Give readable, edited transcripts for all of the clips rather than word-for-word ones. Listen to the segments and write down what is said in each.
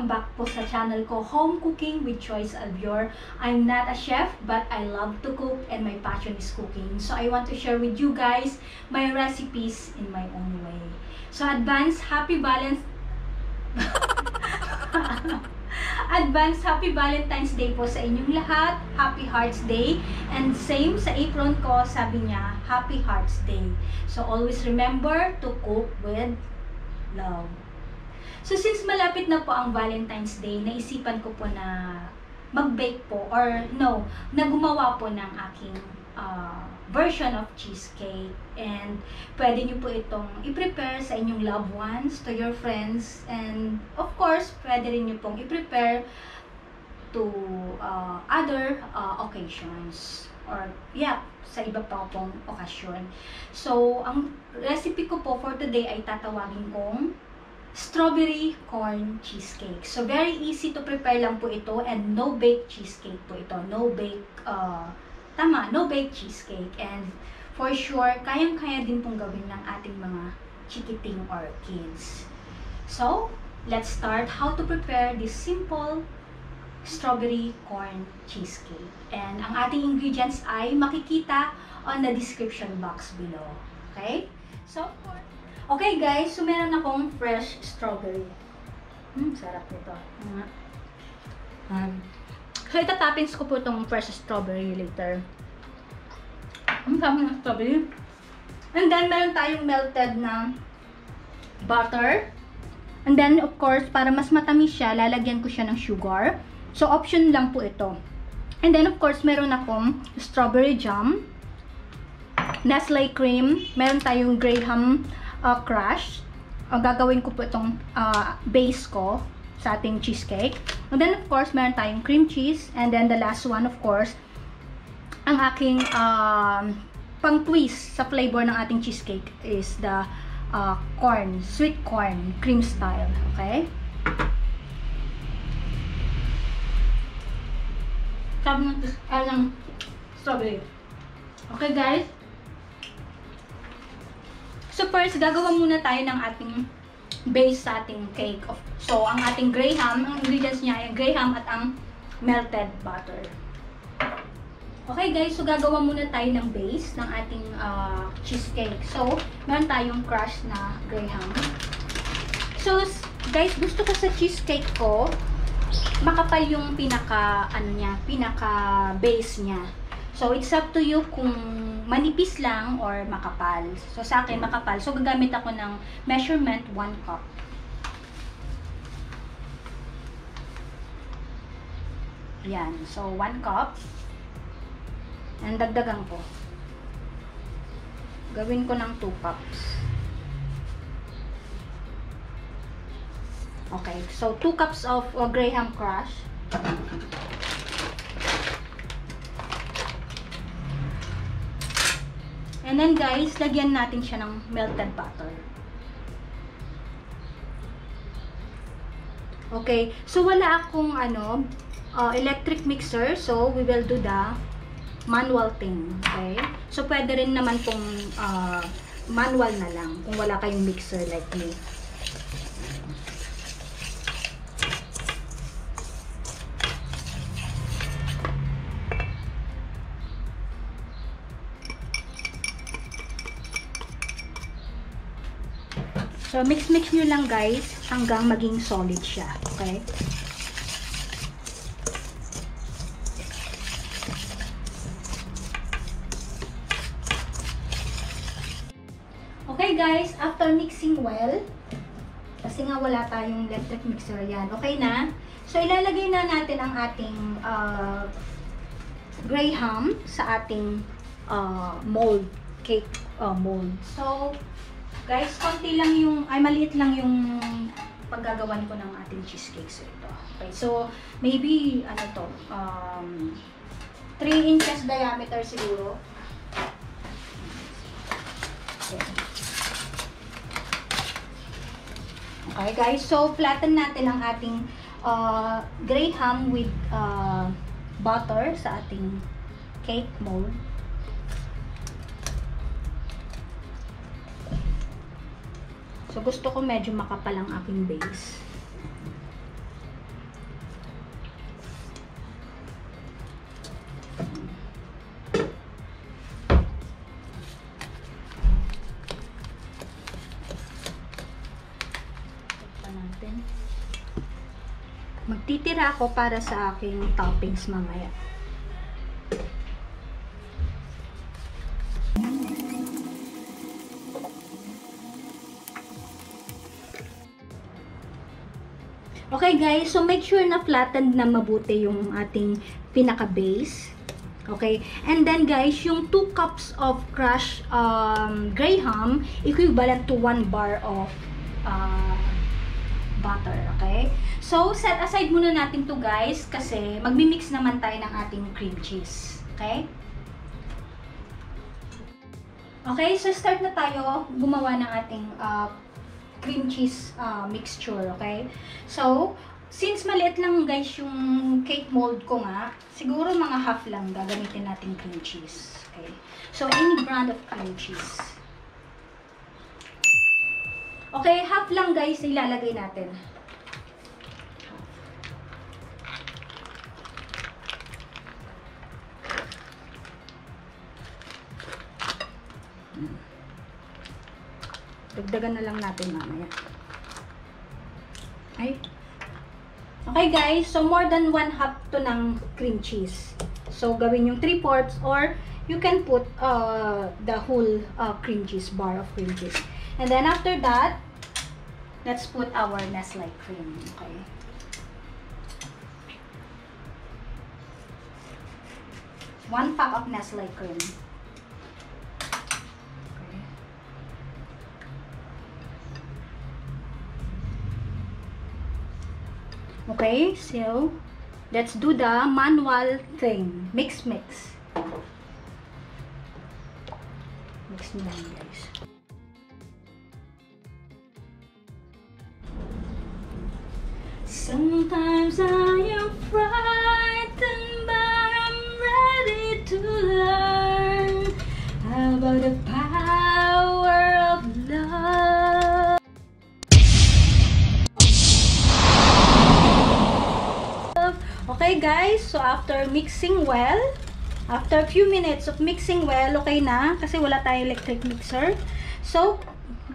Welcome back po sa channel ko, Home Cooking with Joyce Alvior. I'm not a chef, but I love to cook and my passion is cooking. So I want to share with you guys my recipes in my own way. So advance happy happy Valentine's Day po sa inyong lahat. Happy Hearts Day. And same sa apron ko, sabi niya, Happy Hearts Day. So always remember to cook with love. So since malapit na po ang Valentine's Day, naisipan ko po na mag-bake po na gumawa po ng aking version of cheesecake. And pwede nyo po itong i-prepare sa inyong loved ones, to your friends, and of course, pwede rin nyo pong i-prepare to other occasions, or sa iba pa pong okasyon. So, ang recipe ko po for today ay tatawagin kong strawberry corn cheesecake. So, very easy to prepare lang po ito, and no-bake cheesecake po ito. No-bake, no-bake cheesecake. And for sure, kayang-kaya din pong gawin ng ating mga chikiting or kids. So, let's start how to prepare this simple strawberry corn cheesecake. And ang ating ingredients ay makikita on the description box below. Okay? So, okay guys, so meron akong fresh strawberry. Sarap nito. So, itatoppings ko po itong fresh strawberry later. Ang dami ng strawberry. And then, meron tayong melted na butter. And then, of course, para mas matamis siya, lalagyan ko siya ng sugar. So, option lang po ito. And then, of course, meron akong strawberry jam, nestle cream, meron tayong graham crush. Gagawin ko po itong base ko sa ating cheesecake. And then, of course, meron tayong cream cheese. And then, the last one, of course, ang aking pang-twist sa flavor ng ating cheesecake is the corn, sweet corn, cream style. Okay? Sabi ng strawberry. Okay, guys? So, first, gagawa muna tayo ng ating base sa ating cake. So, ang ating graham, ang ingredients niya ay graham at ang melted butter. Okay, guys, so gagawa muna tayo ng base ng ating cheesecake. So, meron tayong crushed na graham. So, guys, gusto ko sa cheesecake ko, makapal yung pinaka base niya. So, it's up to you kung manipis lang or makapal. So, sa akin, makapal. So, gagamit ako ng measurement 1 cup. Yan. So, 1 cup. And dagdagan ko. Gawin ko ng 2 cups. Okay. So, 2 cups of graham crush. And then guys, lagyan natin siya ng melted butter. Okay. So, wala akong electric mixer. So, we will do the manual thing. Okay? So, pwede rin naman pong manual na lang kung wala kayong mixer like me. So, mix nyo lang guys hanggang maging solid siya. Okay? Okay guys, after mixing well, kasi nga wala tayong electric mixer yan. Okay na? So, ilalagay na natin ang ating graham sa ating mold, cake mold. So, guys, konti lang maliit lang yung paggagawan ko ng ating cheesecake. So, ito. Okay, so, maybe, 3 inches diameter siguro. Okay. Okay, guys. So, flatten natin ang ating graham with butter sa ating cake mold. So, gusto ko medyo makapal ang aking base. Magtitira ako para sa aking toppings mamaya. Okay guys, so make sure na flattened na mabuti yung ating pinaka-base. Okay, and then guys, yung 2 cups of crushed graham equivalent to 1 bar of butter. Okay, so set aside muna natin to guys kasi magmi-mix naman tayo ng ating cream cheese. Okay, okay, so start na tayo gumawa ng ating cream cheese mixture. Okay, so since maliit lang guys yung cake mold ko nga, siguro mga half lang gagamitin natin cream cheese. Okay, so any brand of cream cheese. Okay, half lang guys ilalagay natin. Dagdagan na lang natin mamaya. Okay guys, so more than 1/2 to ng cream cheese. So gawin yung 3/4 or you can put the whole cream cheese, bar of cream cheese. And then after that, let's put our nestle cream. Okay. One pack of nestle cream. Okay, so let's do the manual thing. Mix. Mix mo lang guys. Sometimes I am frightened, but I'm ready to learn about the power of love. Okay guys, so after mixing well, after a few minutes of mixing well, okay na kasi wala tayong electric mixer. So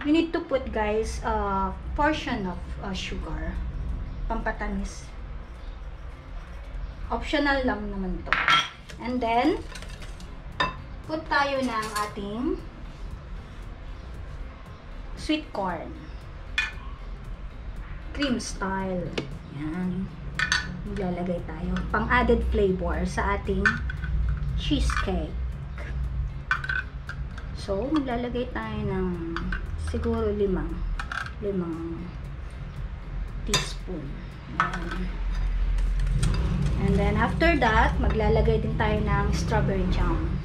we need to put guys a portion of sugar, pampatamis. Optional lang naman to. And then put tayo ng ating sweet corn, cream style. Yan. Maglalagay tayo pang added flavor sa ating cheesecake. So maglalagay tayo ng siguro 5 teaspoon. Ayan. And then after that, maglalagay din tayo ng strawberry jam.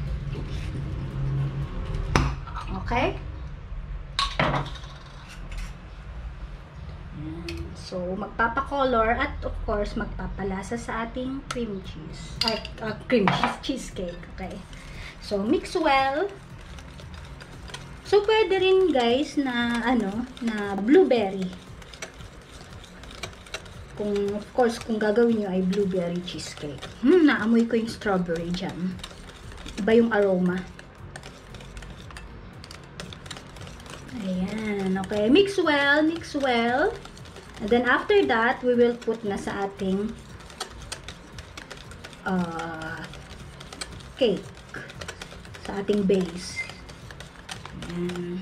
Okay? Ayan. So magpapakolor at of course magpapalasa sa ating cream cheese. Cream cheese cheesecake. Okay? So mix well. So pwede rin guys na na blueberry. Of course, kung gagawin nyo ay blueberry cheesecake. Naamoy ko yung strawberry jam. Iba yung aroma. Ayan, okay. Mix well, mix well. And then after that, we will put na sa ating cake. Sa ating base. Ayan.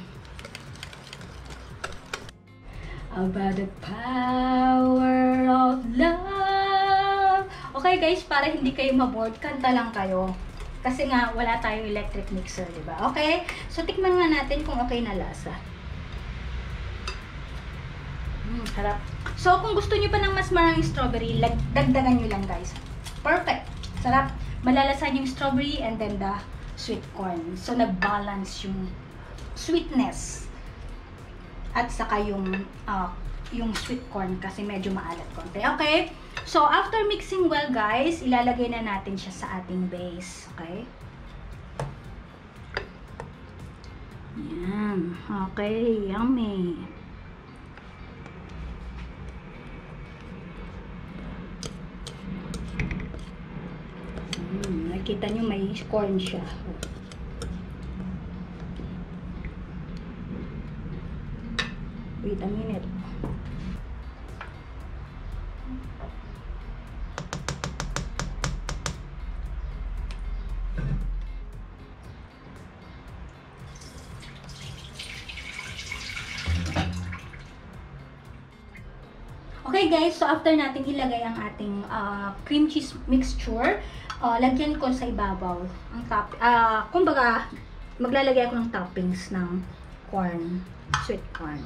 About the power of love. Okay guys, para hindi kayo maboard, kanta lang kayo. Kasi nga, wala tayong electric mixer, diba? Okay? So, tikman nga natin kung okay na lasa. Sarap. So, kung gusto nyo pa ng mas maraming strawberry, dagdagan nyo lang guys. Perfect. Sarap. Malalasan yung strawberry and then the sweet corn. So, nag-balance yung sweetness. At saka yung sweet corn kasi medyo maalat konti. Okay? So, after mixing well, guys, ilalagay na natin siya sa ating base. Okay? Yan. Okay. Yummy. Nakita nyo may corn siya. Wait a minute. Okay guys, so after natin ilagay ang ating cream cheese mixture, lagyan ko sa ibabaw ang kumbaga maglalagay ako ng toppings ng corn, sweet corn.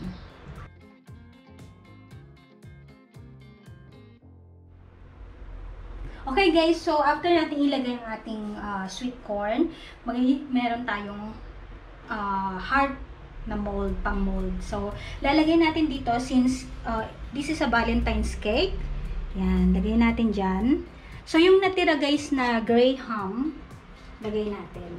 Okay guys, so after natin ilagay ang ating sweet corn, meron tayong heart na mold, pang mold. So, lalagay natin dito since this is a Valentine's cake. Yan, lagay natin dyan. So, yung natira guys na gray ham, lagay natin.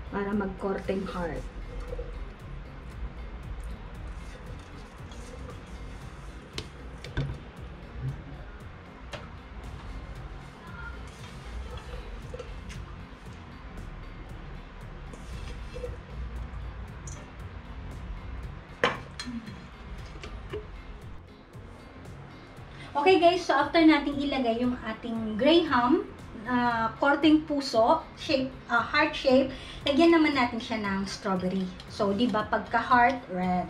Para mag-korteng heart. Okay guys, so after nating ilagay yung ating gray ham, korteng puso, shape, heart shape, lagyan naman natin siya ng strawberry. So, di ba pagka heart, red.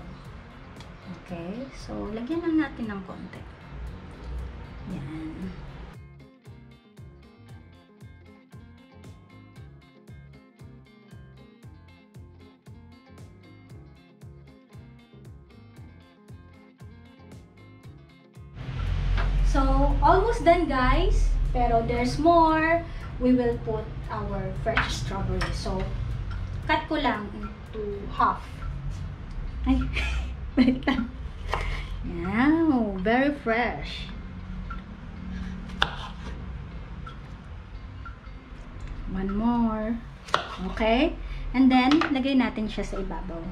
Okay, so lagyan lang natin ng konti. Yan. So, almost done guys. Pero there's more. We will put our fresh strawberry. So, cut ko lang into half. Ay, balik lang. Wow, very fresh. One more. Okay? And then, lagay natin siya sa ibabaw.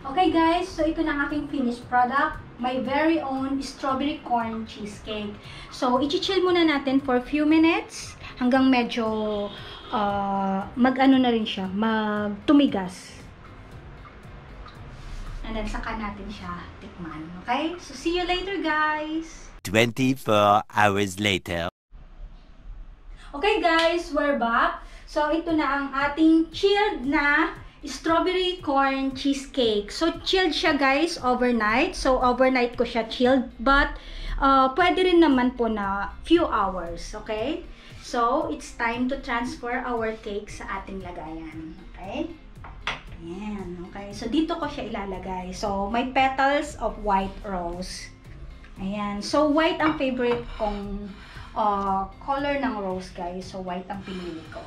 Okay guys, so ito na ang aking finished product. My very own strawberry corn cheesecake. So, i-chill muna natin for a few minutes hanggang medyo mag-ano na rin siya, mag-tumigas. And then, saka natin siya tikman. Okay? So, see you later guys! 24 hours later. Okay guys, we're back. So, ito na ang ating chilled na strawberry corn cheesecake. So, chilled siya guys overnight. So, overnight ko siya chilled. But, pwede rin naman po na few hours. Okay? So, it's time to transfer our cake sa ating lagayan. Okay? Ayan. Okay? So, dito ko siya ilalagay. So, may petals of white rose. Ayan. So, white ang favorite kong color ng rose guys. So, white ang pinili ko.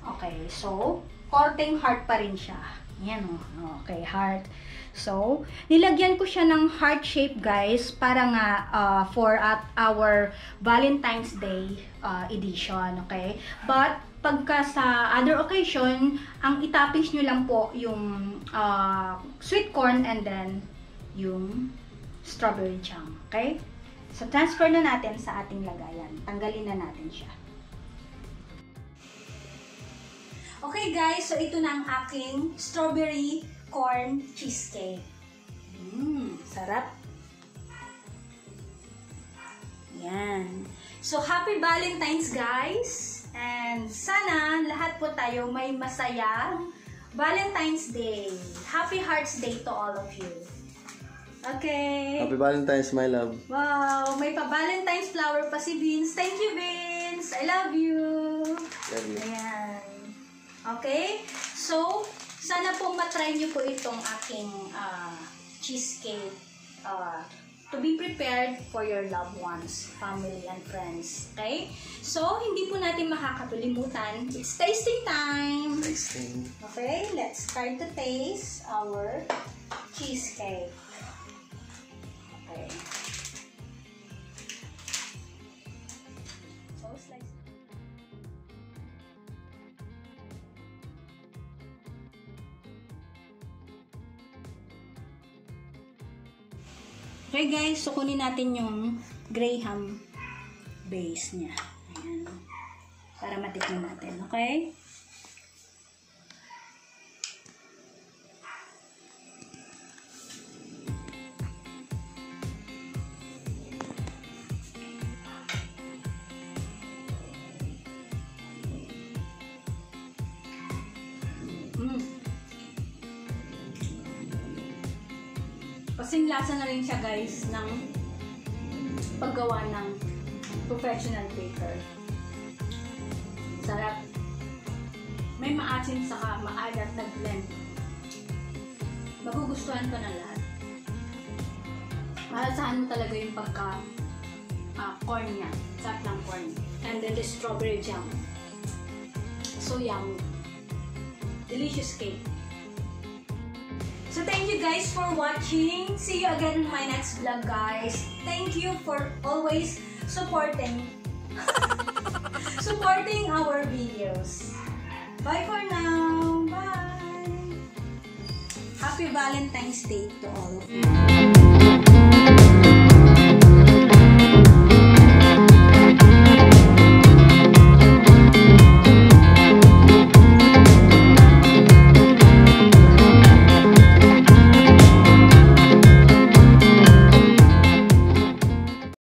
Okay, so, korteng heart pa rin siya. Yan o. Okay, heart. So, nilagyan ko siya ng heart shape, guys, para nga for at our Valentine's Day edition, okay? But, pagka sa other occasion, ang itoppings nyo lang po yung sweet corn and then yung strawberry jam, okay? So, transfer na natin sa ating lagayan. Tanggalin na natin siya. Okay guys, so ito na ang aking strawberry corn cheesecake. Sarap. Yan. So happy Valentine's guys. And sana lahat po tayo may masayang Valentine's Day. Happy Hearts Day to all of you. Okay. Happy Valentine's, my love. Wow, may pa-Valentine's flower pa si Vince. Thank you, Vince. I love you. Love you. Ayan. Okay? So, sana po matry nyo po itong aking cheesecake to be prepared for your loved ones, family, and friends. Okay? So, hindi po natin makakatulimutan. It's tasting time! Tasting. Okay? Let's start to taste our cheesecake. Okay. So, slice. Okay guys, so kunin natin yung gray ham. base niya. Ayan. Para matikman natin. Okay? Kasing lasa na rin siya guys ng paggawa ng professional baker. Sarap. May maasim saka maalat na blend. Magugustuhan ko na lahat. Malasahan mo talaga yung pagka corn niya. Sarap ng corn. And then the strawberry jam. So yummy. Delicious cake. So thank you guys for watching. See you again in my next vlog, guys. Thank you for always supporting our videos. Bye for now. Bye. Happy Valentine's Day to all of you.